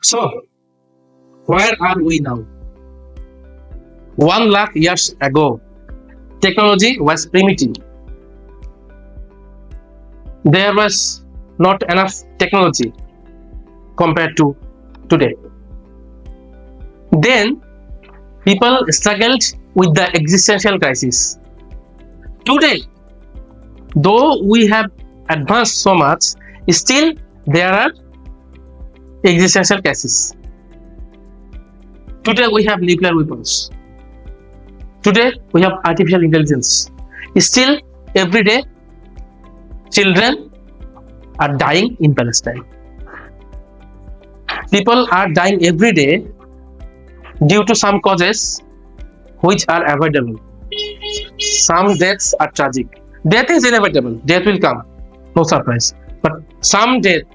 So, where are we now? 1 lakh years ago, technology was primitive. There was not enough technology compared to today. Then, people struggled with the existential crisis. Today, though we have advanced so much, still there are existential crises. Today we have nuclear weapons. Today we have artificial intelligence. Still, every day, children are dying in Palestine. People are dying every day due to some causes which are avoidable. Some deaths are tragic. Death is inevitable. Death will come. No surprise. But some deaths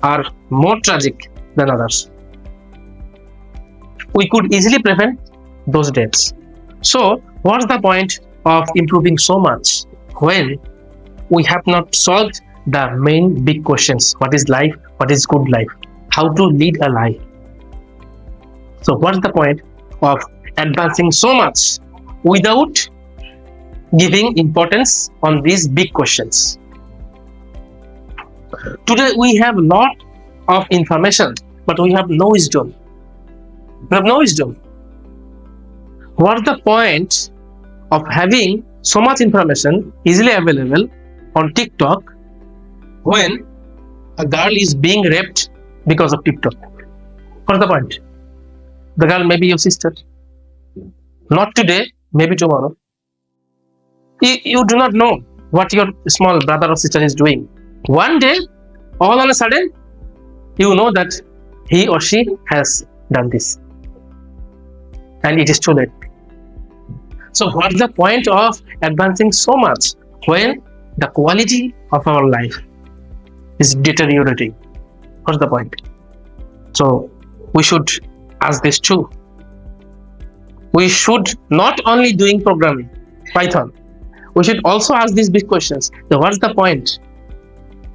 are more tragic than others. We could easily prevent those deaths. So, what's the point of improving so much when we have not solved the main big questions? What is life? What is good life? How to lead a life? So, what's the point of advancing so much without giving importance on these big questions? Today we have a lot of information, but we have no wisdom. We have no wisdom. What's the point of having so much information easily available on TikTok when a girl is being raped because of TikTok? What's the point? The girl may be your sister. Not today, maybe tomorrow. You do not know what your small brother or sister is doing. One day, all on a sudden, you know that he or she has done this. And it is too late. So what's the point of advancing so much when the quality of our life is deteriorating? What's the point? So we should ask this too. We should not only doing programming, Python, we should also ask these big questions. So what's the point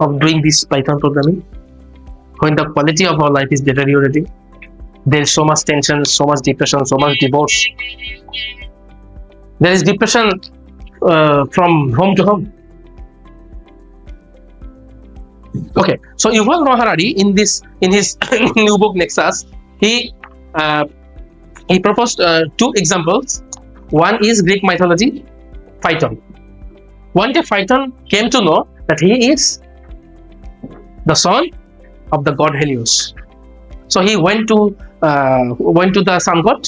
of doing this Python programming when the quality of our life is deteriorating? There's so much tension, so much depression, so much divorce. There is depression from home to home. Okay, so Yuval Noah Harari in his new book Nexus, he proposed two examples. One is Greek mythology, Phaeton. One day Phaeton came to know that he is the son of the god Helios. So he went to the sun god.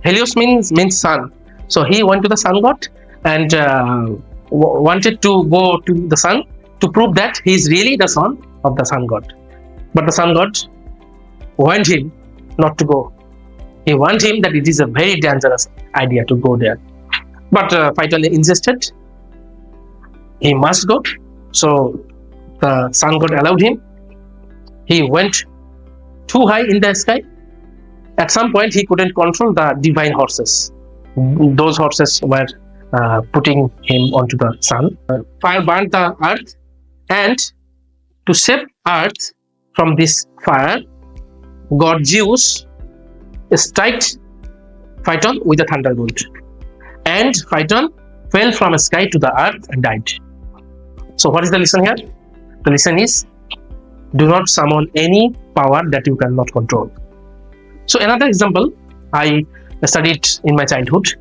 Helios means sun. So he went to the sun god and wanted to go to the sun to prove that he is really the son of the sun god. But the sun god warned him not to go. He warned him that it is a very dangerous idea to go there. But Phaeton insisted he must go. So the sun god allowed him. He went too high in the sky. At some point, he couldn't control the divine horses. Those horses were putting him onto the sun. Fire burned the earth, and to save earth from this fire, god Zeus struck Phaeton with a thunderbolt, and Phaeton fell from the sky to the earth and died. So what is the lesson here? The lesson is, do not summon any power that you cannot control. So another example I studied in my childhood,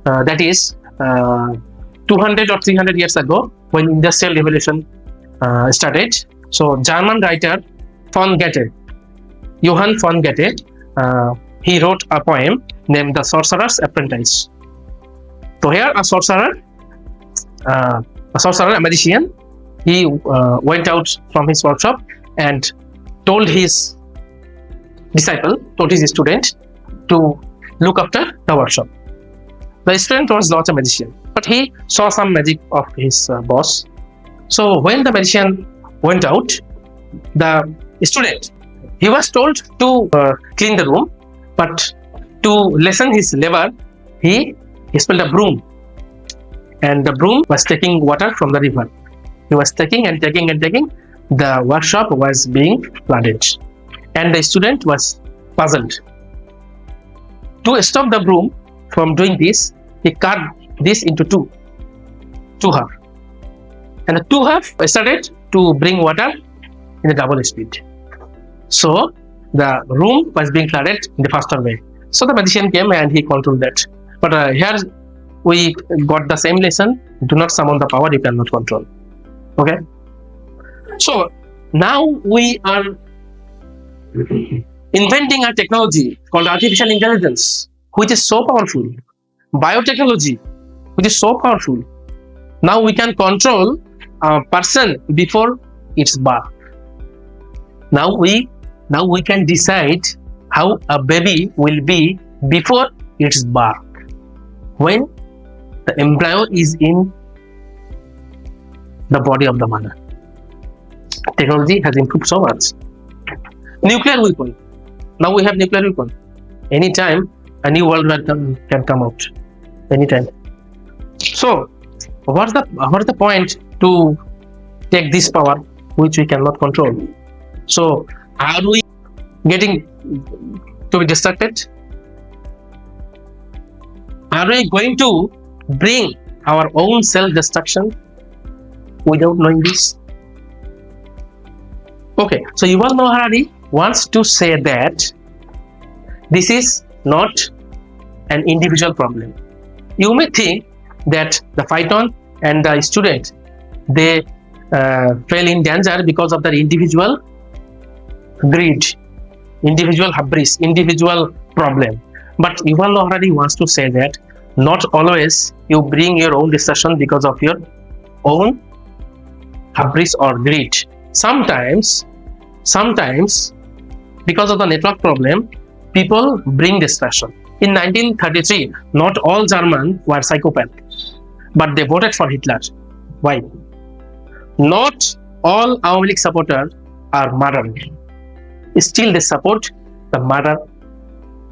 that is 200 or 300 years ago when industrial revolution started. So German writer Johann von Goethe, he wrote a poem named The Sorcerer's Apprentice. So here a sorcerer, a magician, he went out from his workshop and told his student to look after the workshop. The student was not a magician, but he saw some magic of his boss. So when the magician went out, the student, he was told to clean the room, but to lessen his labor, he spilled a broom, and the broom was taking water from the river. He was taking and taking. The workshop was being flooded, and the student was puzzled. To stop the broom from doing this, he cut this into two halves, and the two halves started to bring water in the double speed. So the room was being flooded in the faster way. So the magician came and he controlled that. But here we got the same lesson: do not summon the power you cannot control. Okay. So now we are inventing a technology called artificial intelligence, which is so powerful. Biotechnology, which is so powerful. Now we can control a person before its birth. Now we can decide how a baby will be before its birth, when the embryo is in the body of the mother. Technology has improved so much. Nuclear weapon. Now we have nuclear weapon. Anytime a new world can come out. Anytime. So what's the point to take this power which we cannot control? So are we getting to be distracted? Are we going to bring our own self-destruction without knowing this? Okay, so Yuval Noah Harari wants to say that this is not an individual problem. You may think that the phyton and the student, they fell in danger because of their individual greed, individual hubris, individual problem. But Yuval Noah Harari wants to say that not always you bring your own destruction because of your own hubris or greed. Sometimes because of the network problem, people bring destruction. In 1933, not all Germans were psychopaths, but they voted for Hitler. Why? Not all Awami League supporters are murderers. Still they support the murder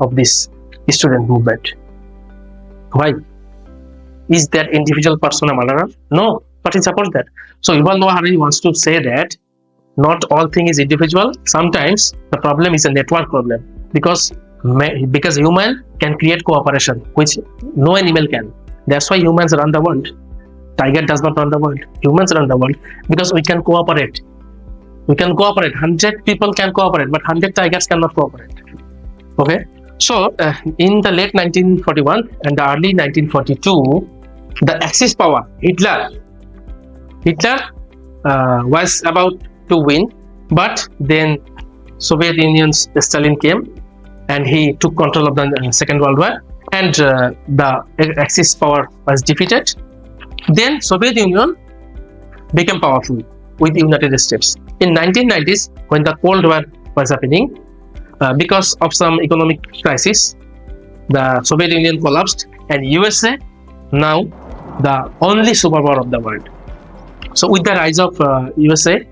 of this student movement. Why? Is that individual person a murderer? No, but he supports that. So Yuval Noah Harari wants to say that not all thing is individual. Sometimes the problem is a network problem, because human can create cooperation which no animal can. That's why humans run the world. Tiger does not run the world. Humans run the world because we can cooperate. We can cooperate. 100 people can cooperate, but 100 tigers cannot cooperate. Okay. So in the late 1941 and the early 1942, the Axis power, Hitler was about to win, but then Soviet Union's Stalin came and he took control of the Second World War, and the Axis power was defeated. Then Soviet Union became powerful with United States. In 1990s, when the Cold War was happening, because of some economic crisis, the Soviet Union collapsed, and USA now the only superpower of the world. So with the rise of USA,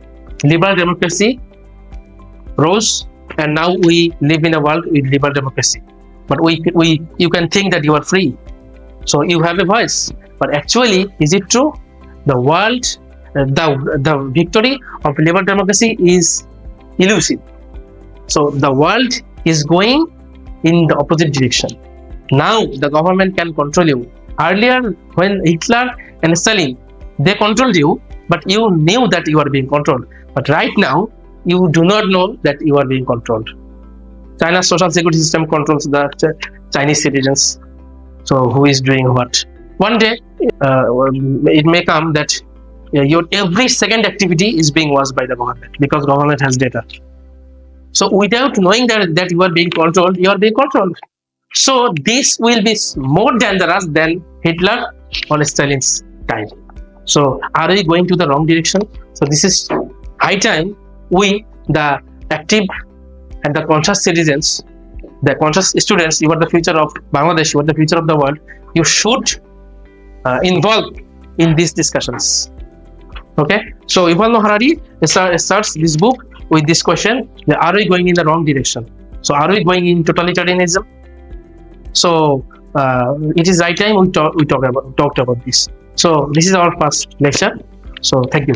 liberal democracy rose, and now we live in a world with liberal democracy. But you can think that you are free, so you have a voice. But actually, is it true? The world, the victory of liberal democracy is elusive. So the world is going in the opposite direction. Now the government can control you. Earlier, when Hitler and Stalin, they controlled you, but you knew that you are being controlled. But right now, you do not know that you are being controlled. China's social security system controls the Chinese citizens. So who is doing what? One day, it may come that your every second activity is being watched by the government, because government has data. So without knowing that you are being controlled, you are being controlled. So this will be more dangerous than Hitler or Stalin's time. So are we going to the wrong direction? So this is high time we, the active and the conscious citizens, the conscious students, you are the future of Bangladesh, you are the future of the world. You should involve in these discussions. Okay, so Yuval Noah Harari starts this book with this question: are we going in the wrong direction? So are we going in totalitarianism? So it is right time we talked about this. So this is our first lecture. So thank you.